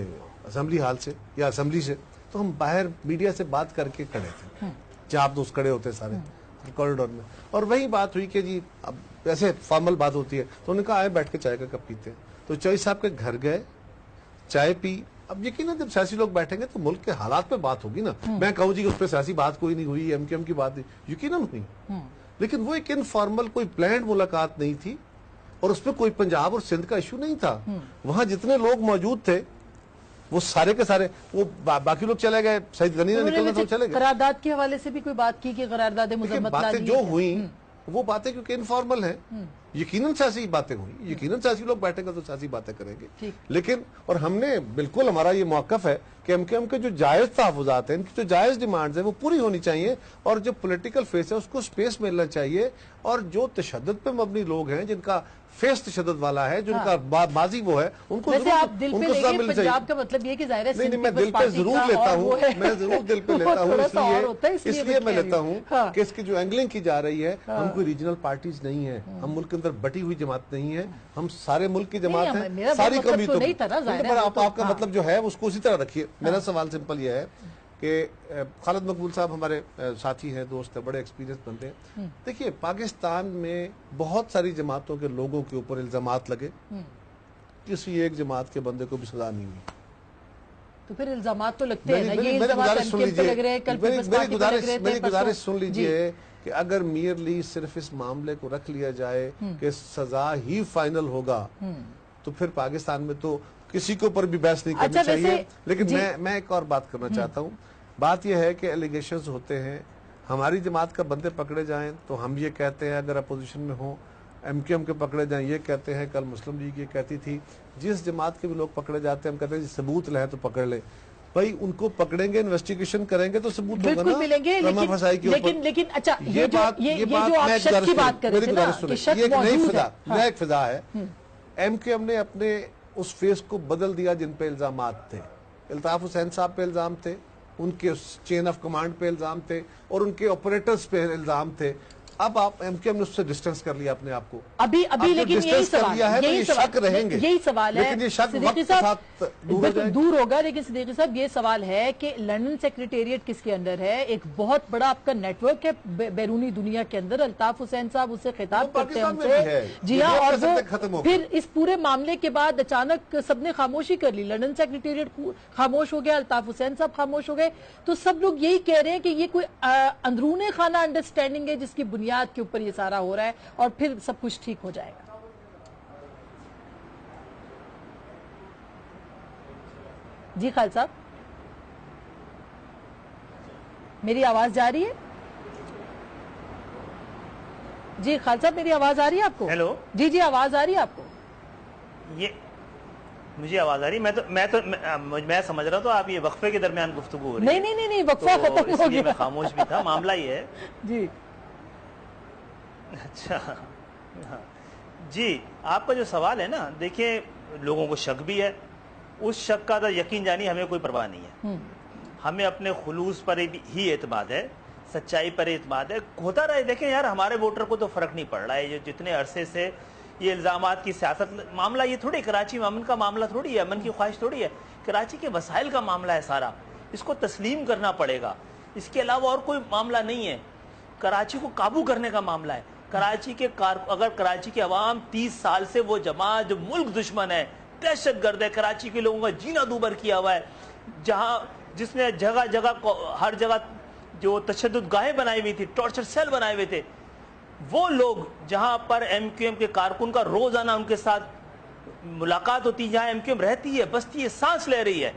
असेंबली हाल से या असेंबली से, तो हम बाहर मीडिया से बात करके खड़े थे, जहाँ आप दोस्त खड़े होते सारे कॉरिडोर में, और वही बात हुई कि जी अब ऐसे फॉर्मल बात होती है, तो उन्होंने कहा आए बैठ के चाय का कप पीते हैं। तो चॉइस साहब के घर गए, चाय पी। अब यकीन जब सियासी लोग बैठेंगे तो मुल्क के हालात पे बात होगी ना। मैं कहूँ जी उस पर सियासी बात कोई नहीं हुई, एमकेएम की बात यकीनन हुई, लेकिन वो एक इनफॉर्मल कोई प्लान्ड मुलाकात नहीं थी और उसमें कोई पंजाब और सिंध का इशू नहीं था। वहां जितने लोग मौजूद थे वो सारे के सारे, वो बाकी लोग चले गए, सईद गनी ने निकलना था, चले गए। करारदाद के हवाले से भी कोई बात की कि करारदाद मुज़म्मत बातें जो हुई वो बातें क्योंकि इनफॉर्मल है, यकीनन सियासी बातें हुई, यकीनन सियासी लोग बैठेंगे तो सियासी बातें करेंगे। लेकिन और हमने बिल्कुल, हमारा ये मौक़िफ़ है कि एमकेएम के जो जायज तहफ़्फ़ुज़ात हैं, इनकी जो जायज डिमांड्स हैं वो पूरी होनी चाहिए, और जो पॉलिटिकल फेस है उसको स्पेस मिलना चाहिए, और जो तशद्दुद पे मबनी लोग हैं, जिनका फेस तशद्दुद वाला है, जिनका माजी वो है, उनको आप दिल पे लेंगे। पंजाब का मतलब ये कि ज़ाहिर है नहीं, मैं दिल पे जरूर लेता हूँ, मैं जरूर दिल पे लेता हूँ, इसलिए मैं लेता हूँ कि इसकी जो एंगलिंग की जा रही है, हम कोई रीजनल पार्टीज नहीं है, हम मुल्क के अंदर बटी हुई जमात नहीं है, हम सारे मुल्क की जमात है, सारी कमियों। आपका मतलब जो है उसको उसी तरह रखिए। मेरा सवाल सिंपल ये है कि खालिद मकबूल साहब हमारे साथी हैं, दोस्त हैं, बड़े एक्सपीरियंस बनते हैं। देखिए, पाकिस्तान में बहुत सारी जमातों के लोगों के ऊपर इल्जामात लगे, किसी एक जमात के बंदे को भी सजा नहीं हुई। तो फिर इल्जामात तो लगते हैं ना, ये इल्जामात एमकेएम पे लग रहे हैं, कल पीपल्स पार्टी पे लग रहे थे। मेरी गुजारिश सुन लीजिए کہ اگر میرلی صرف اس معاملے کو رکھ لیا جائے کہ سزا ہی فائنل ہوگا تو پھر پاکستان میں تو کسی کے اوپر بھی بحث نہیں کرنی چاہیے. لیکن میں ایک اور بات کرنا چاہتا ہوں. بات یہ ہے کہ ایلیگیشنز ہوتے ہیں, ہماری جماعت کا بندے پکڑے جائیں تو ہم یہ کہتے ہیں, اگر اپوزیشن میں ہوں ایم کیو ایم کے پکڑے جائیں یہ کہتے ہیں, کل مسلم لیگ یہ کہتی تھی. جس جماعت کے بھی لوگ پکڑے جاتے ہیں ہم کہتے ہیں ثبوت لیں تو پکڑ لیں. بھائی ان کو پکڑیں گے, انویسٹیگیشن کریں گے تو ثبوت ہوگا نا, ملیں گے. لیکن اچھا یہ جو آپ شک کی بات کر رہے تھے نا, یہ ایک فضا ہے. ایم کیو ایم نے اپنے اس فیس کو بدل دیا جن پہ الزامات تھے. الطاف حسین صاحب پہ الزام تھے, ان کے چین آف کمانڈ پہ الزام تھے, اور ان کے آپریٹرز پہ الزام تھے. اب آپ ایم کیو ایم نے اس سے ڈسٹنس کر لیا اپنے آپ کو ابھی لیکن یہی سوال ہے, دور ہوگا. لیکن صدیقی صاحب یہ سوال ہے کہ لندن سیکریٹریٹ کس کے اندر ہے؟ ایک بہت بڑا آپ کا نیٹ ورک ہے بیرونی دنیا کے اندر. الطاف حسین صاحب اسے خطاب کرتے ہیں ان سے, جی ہاں, اور وہ پھر اس پورے معاملے کے بعد اچانک سب نے خاموشی کر لی. لندن سیکریٹریٹ خاموش ہو گیا, الطاف حسین صاحب خاموش ہو گئے. تو سب لوگ یہی کہہ رہے ہیں کہ یہ کوئی اندرون خانہ انڈرسٹینڈنگ ہے جس کی بنیاد کے اوپر یہ سارا ہو رہا ہے اور پھر سب کچھ ٹھیک ہو جائے گا. جی خالد صاحب, میری آواز جا رہی ہے؟ جی خالد صاحب میری آواز آ رہی ہے آپ کو؟ ہیلو, جی آواز آ رہی ہے آپ کو؟ یہ مجھے آواز آ رہی ہے. میں سمجھ رہا تو آپ یہ وقفے کے درمیان گفتگو ہو رہی ہے. نہیں, وقفہ ختم ہو گیا, میں خاموش بھی تھا. معاملہ یہ ہے جی اچھا جی, آپ کا جو سوال ہے نا, دیکھیں لوگوں کو شک بھی ہے, اس شک کا تو یقین جانی ہمیں کوئی پرواہ نہیں ہے. ہمیں اپنے خلوص پر ہی اعتماد ہے, سچائی پر اعتماد ہے. ہوتا رہے, دیکھیں یار ہمارے ووٹر کو تو فرق نہیں پڑ رہا ہے. جتنے عرصے سے یہ الزامات کی سیاست, معاملہ یہ تھوڑی کراچی امن کا معاملہ تھوڑی ہے, امن کی خواہش تھوڑی ہے. کراچی کے وسائل کا معاملہ ہے سارا, اس کو تسلیم کرنا پڑے گا. اس کے علاوہ اور کوئی معاملہ نہیں ہے. کراچی کو قابو کرنے کا معاملہ ہے. کراچی کے اگر کراچی کے عوام 30 سال سے وہ جماعت جو ملک دشمن ہے, دہشت گرد ہے, کراچی کے لوگوں کا جینا دوبر کیا ہوا ہے, جس نے جگہ جگہ ہر جگہ جو تشدد گاہیں بنائی ہوئی تھی, ٹارچر سیل بنائے ہوئے تھے, وہ لوگ جہاں پر ایم کیو ایم کے کارکن کا روزانہ ان کے ساتھ ملاقات ہوتی, جہاں ایم کیو ایم رہتی ہے, بستی ہے, سانس لے رہی ہے,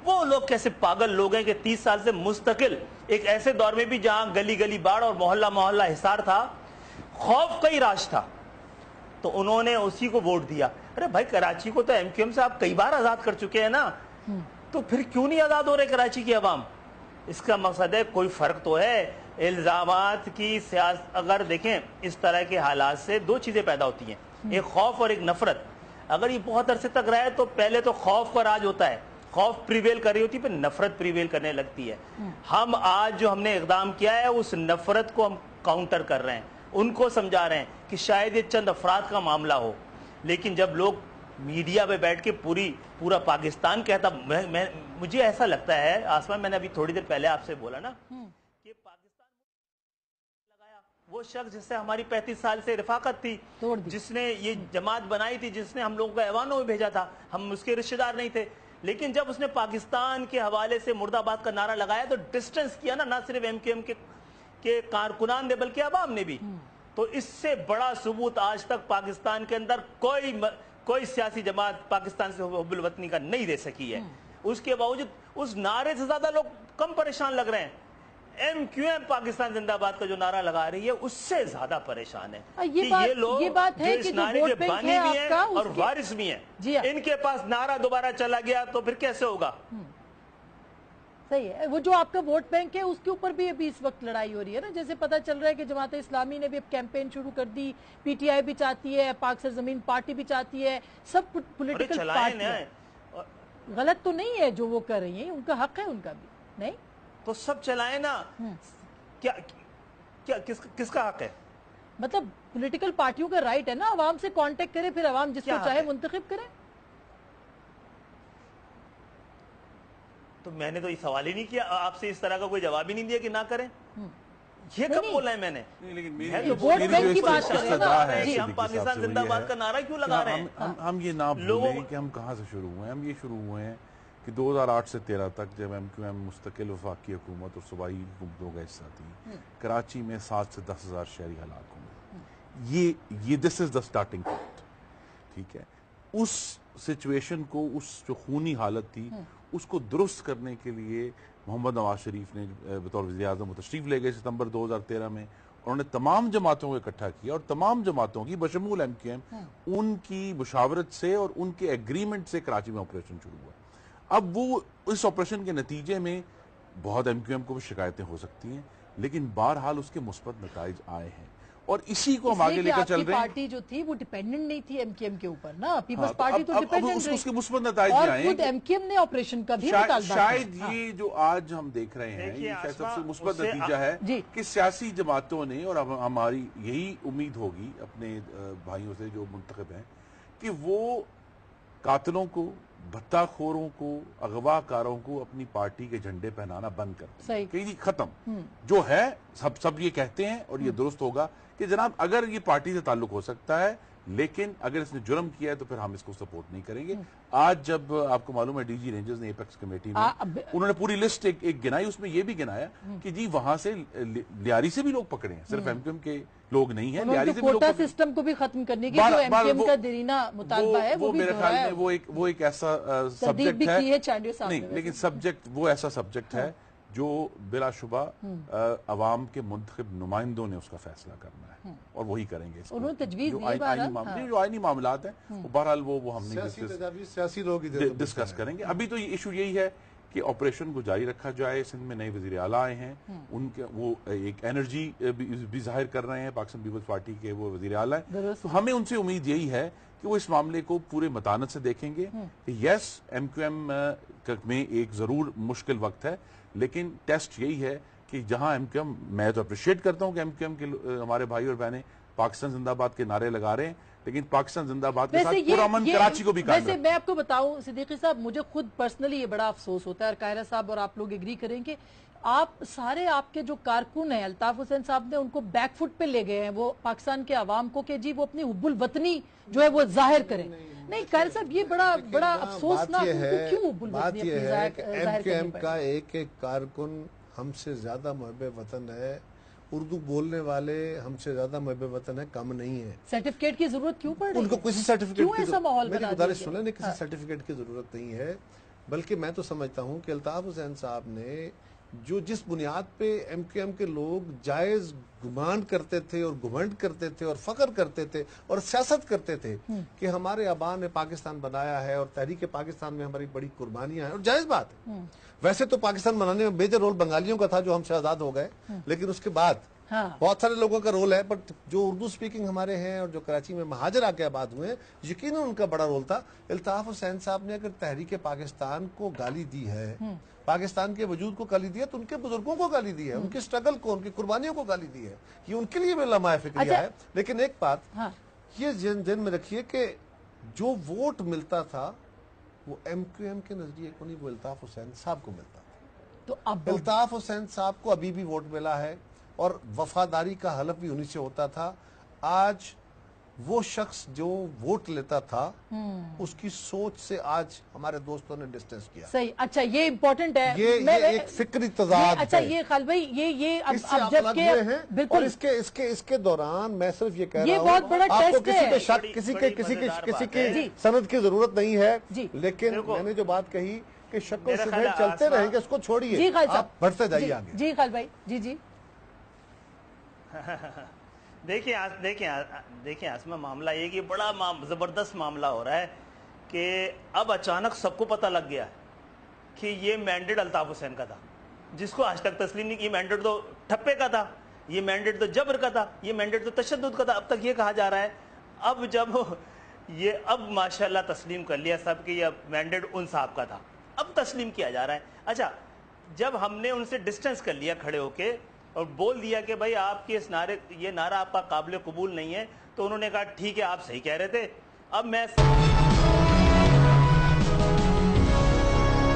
وہ لوگ کیسے پاگل لوگ ہیں کہ 30 سال سے مستقل ایک ایسے دور میں بھی جہاں گلی گلی باڑ اور محلہ محلہ حصار تھا, خوف کا ہی راج تھا, تو انہوں نے اسی کو ووٹ دیا. ارے بھائی کراچی کو تو ایم کیو ایم سے آپ کئی بار آزاد کر چکے ہیں نا, تو پھر کیوں نہیں آزاد ہو رہے کراچی کی عوام؟ اس کا مقصد ہے کوئی فرق تو ہے. الزامات کی سیاست, اگر دیکھیں اس طرح کے حالات سے دو چیزیں پیدا ہوتی ہیں, ایک خوف اور ایک نفرت. اگر یہ بہت عرصے تک رہے تو پہلے تو خوف کا راج ہوتا ہے, خوف پریویل کر رہی ہوتی ہے, پھر نفرت پریویل کرنے لگتی ہے. ہم آج جو ہم نے اقدام کیا ہے اس نفرت کو ہم کاؤنٹر کر رہے ہیں, ان کو سمجھا رہے ہیں کہ شاید یہ چند افراد کا معاملہ ہو. لیکن جب لوگ میڈیا پہ بیٹھ کے پورا پاکستان کہتا, مجھے ایسا لگتا ہے آسمان, میں نے ابھی تھوڑی دیر پہلے آپ سے بولا نا کہ پاکستان لگایا وہ شخص جس سے ہماری 35 سال سے رفاقت تھی, جس نے یہ جماعت بنائی تھی, جس نے ہم لوگوں کو ایوانوں میں بھیجا تھا, ہم اس کے رشتہ دار نہیں تھے, لیکن جب اس نے پاکستان کے حوالے سے مرد آباد کا نعرہ لگایا تو ڈسٹنس کیا نا, نہ صرف ایم کیو ایم کے کارکنان نے بلکہ عوام نے بھی. تو اس سے بڑا ثبوت آج تک پاکستان کے اندر کوئی سیاسی جماعت پاکستان سے حب الوطنی کا نہیں دے سکی ہے. اس کے باوجود اس نعرے سے زیادہ لوگ کم پریشان لگ رہے ہیں. ایم کیو ایم پاکستان زندہ باد کا جو نعرہ لگا رہی ہے اس سے زیادہ پریشان ہے. یہ لوگ جو اس نعرے کے بانی بھی ہیں اور وارث بھی ہیں, ان کے پاس نعرہ دوبارہ چلا گیا تو پھر کیسے ہوگا؟ صحیح ہے. وہ جو آپ کا ووٹ بینک ہے اس کے اوپر بھی ابھی اس وقت لڑائی ہو رہی ہے نا, جیسے پتا چل رہا ہے کہ جماعت اسلامی نے بھی اب کیمپین شروع کر دی, پی ٹی آئی بھی چاہتی ہے, پاک سرزمین پارٹی بھی چاہتی ہے, سب پولیٹیکل پارٹی. غلط تو نہیں ہے جو وہ کر رہی ہیں, ان کا حق ہے, ان کا بھی نہیں تو سب چلائیں نا. کس کا حق ہے؟ مطلب پولیٹیکل پارٹیوں کا رائٹ ہے نا, عوام سے کانٹیکٹ کرے, پھر عوام جس کو چاہے منتخب کرے. تو میں نے تو یہ سوال ہی نہیں کیا آپ سے, اس طرح کا کوئی جواب ہی نہیں دیا کہ نہ کریں. یہ کب بولا ہے میں نے؟ ہم پاکستان زندہ باد کا نعرہ کیوں لگا رہے ہیں؟ ہم یہ نہ بھولیں کہ ہم کہاں سے شروع ہوئے ہیں. ہم یہ شروع ہوئے ہیں कि 2008 से 13 तक जब MQM मुस्तकिल वफाकी हुकूमत और सूबाई हुकूमतों का हिस्सा थी, कराची में 7 से 10 हज़ार शहरी हलाक हुए। ये this is the starting point, ठीक है। उस सिचुएशन को, उस जो खूनी हालत थी, उसको दुरुस्त करने के लिए मोहम्मद नवाज शरीफ ने बतौर वज़ीर-ए-आज़म तशरीफ ले गए सितंबर 2013 में। उन्होंने तमाम जमातों को इकट्ठा किया और तमाम जमातों की बशमूल MQM उनकी मुशावरत से और उनके एग्रीमेंट से कराची में ऑपरेशन शुरू हुआ। अब वो इस ऑपरेशन के नतीजे में बहुत MQM को भी शिकायतें हो सकती हैं, लेकिन बहरहाल उसके मुस्बत नताइज आए हैं और इसी को हम आगे लेकर चल रहे हैं। पार्टी जो थी वो डिपेंडेंट नहीं थी MQM के ऊपर ना, पीपल्स पार्टी तो डिपेंडेंट रही, उसके मुस्बत नताइज और आए खुद MQM ने ऑपरेशन का भी मुतालबा शायद ये जो आज हम देख रहे हैं, ये शायद सबसे मुस्बत नतीजा है कि सियासी जमातों ने, और अब हमारी यही उम्मीद होगी अपने भाइयों से जो मुंतखब हैं, कि वो कातिलों को, भत्ताखोरों को, अगवाकारों को अपनी पार्टी के झंडे पहनाना बंद कर दें कि जी खत्म जो है। सब ये कहते हैं और ये दुरुस्त होगा कि जनाब अगर ये पार्टी से ताल्लुक हो सकता है, लेकिन अगर इसने जुर्म किया है तो फिर हम इसको सपोर्ट नहीं करेंगे। आज जब आपको मालूम है DG रेंजर्स ने एपेक्स कमेटी में उन्होंने पूरी लिस्ट एक गिनाई, उसमें ये भी गिनाया कि जी वहां से लियारी से भी लोग पकड़े हैं, सिर्फ MQM के लोग नहीं है, लियारी से भी लोग। कोटा सिस्टम को भी खत्म करने की जो MQM का दरीना मुतालबा है वो मेरे ख्याल में वो एक ऐसा सब्जेक्ट है, नहीं लेकिन सब्जेक्ट वो ऐसा सब्जेक्ट है जो बिलाशुबा अवाम के मुंतखब नुमाइंदों ने उसका फैसला करना है और वही करेंगे। उन्होंने तजवीज़ दी है, जो आईनी मामलात हैं वो बहरहाल वो हमने सियासी लोग डिस्कस करेंगे। अभी तो इशू यही है कि ऑपरेशन को जारी रखा जाए। सिंध में नए वजीर आला आए हैं, उनके वो एक एनर्जी भी जाहिर कर रहे हैं, पाकिस्तान पीपल्स पार्टी के वो वजीर आला है, तो हमें उनसे उम्मीद यही है कि वो इस मामले को पूरे मतानत से देखेंगे कि यस MQM में एक जरूर मुश्किल वक्त है, लेकिन टेस्ट यही है कि जहां MQM, मैं तो अप्रिशिएट करता हूं कि MQM के हमारे भाई और बहनें पाकिस्तान जिंदाबाद के नारे लगा रहे हैं, लेकिन पाकिस्तान जिंदाबाद के साथ पुरअमन कराची को भी कायम वैसे मैं आपको बताऊं सिद्दीकी साहब, मुझे खुद पर्सनली ये बड़ा अफसोस होता है, और कायरा साहब और आप लोग एग्री करेंगे, आप सारे आपके जो कारकुन हैं, अल्ताफ हुसैन साहब ने उनको बैकफुट पे ले गए हैं वो पाकिस्तान के आवाम को कि जी वो अपनी हुब्बुल वतनी जो है वो जाहिर करें। नहीं कायर साहब, ये बड़ा अफसोसनाक है। क्यों हुब्बुल वतनी अपनी जाहिर MQM का एक कारकुन हमसे ज्यादा मुहब्बे वतन है, उर्दू बोलने वाले हमसे ज्यादा मुहब्बे वतन है, कम नहीं है। सर्टिफिकेट की जरूरत क्यों पड़ रही है? उनको किसी सर्टिफिकेट की गुजारिश सुने नहीं, किसी सर्टिफिकेट की जरूरत नहीं है, बल्कि मैं तो समझता हूँ कि अल्ताफ हुसैन साहब ने जो जिस बुनियाद पे MQM के लोग जायज गुमान करते थे और घुमंड करते थे और फख्र करते थे और सियासत करते थे कि हमारे आबा ने पाकिस्तान बनाया है और तहरीक पाकिस्तान में हमारी बड़ी कुर्बानियां हैं, और जायज बात है। वैसे तो पाकिस्तान बनाने में मेजर रोल बंगालियों का था जो हमसे आजाद हो गए, लेकिन उसके बाद बहुत सारे लोगों का रोल है, बट जो उर्दू स्पीकिंग हमारे हैं और जो कराची में महाजर आके आबाद हुए हैं, यकीनन उनका बड़ा रोल था। अल्ताफ हुसैन साहब ने अगर तहरीक पाकिस्तान को गाली दी है, पाकिस्तान के वजूद को गाली दी है, तो उनके बुजुर्गों को गाली दी है, उनकी स्ट्रगल को, उनकी कुर्बानियों को गाली दी है, ये उनके लिए भी लम्हा फिक्रिया है। लेकिन एक बात ये ध्यान में रखिए कि जो वोट मिलता था वो MQM के नजरिए को नहीं, वो अल्ताफ हुसैन साहब को मिलता था। तो अब अल्ताफ हुसैन साहब को अभी भी वोट मिला है और वफादारी का हलफ भी उन्हीं से होता था। आज वो शख्स जो वोट लेता था उसकी सोच से आज हमारे दोस्तों ने डिस्टेंस किया। सही, अच्छा ये इम्पोर्टेंट है, ये एक फिक्री तजाद। अच्छा ये खाल भाई ये अब जब के बिल्कुल इसके दौरान मैं सिर्फ ये कह रहा हूँ, बहुत बड़ा आपको टेस्ट है, किसी के सनद की जरूरत नहीं है, लेकिन मैंने जो बात कही कि शक और शुबहे चलते रहेंगे, उसको छोड़िए, आप बढ़ते जाइए आगे। जी खाल भाई, जी देखिए आसमा, मामला ये कि बड़ा जबरदस्त मामला हो रहा है कि अब अचानक सबको पता लग गया कि ये मैंडेट अल्ताफ हुसैन का था, जिसको आज तक तस्लीम नहीं। ये मैंडेट तो ठप्पे का था, ये मैंडेट तो जबर का था, ये मैंडेट तो तशद्दुद का था, अब तक ये कहा जा रहा है। अब जब ये अब माशाल्लाह तस्लीम कर लिया सब कि ये मैंडेट उन साहब का था, अब तस्लीम किया जा रहा है। अच्छा, जब हमने उनसे डिस्टेंस कर लिया खड़े होके और बोल दिया कि भाई आपके इस ये नारा आपका काबिल कबूल नहीं है, तो उन्होंने कहा ठीक है आप सही कह रहे थे। अब मैं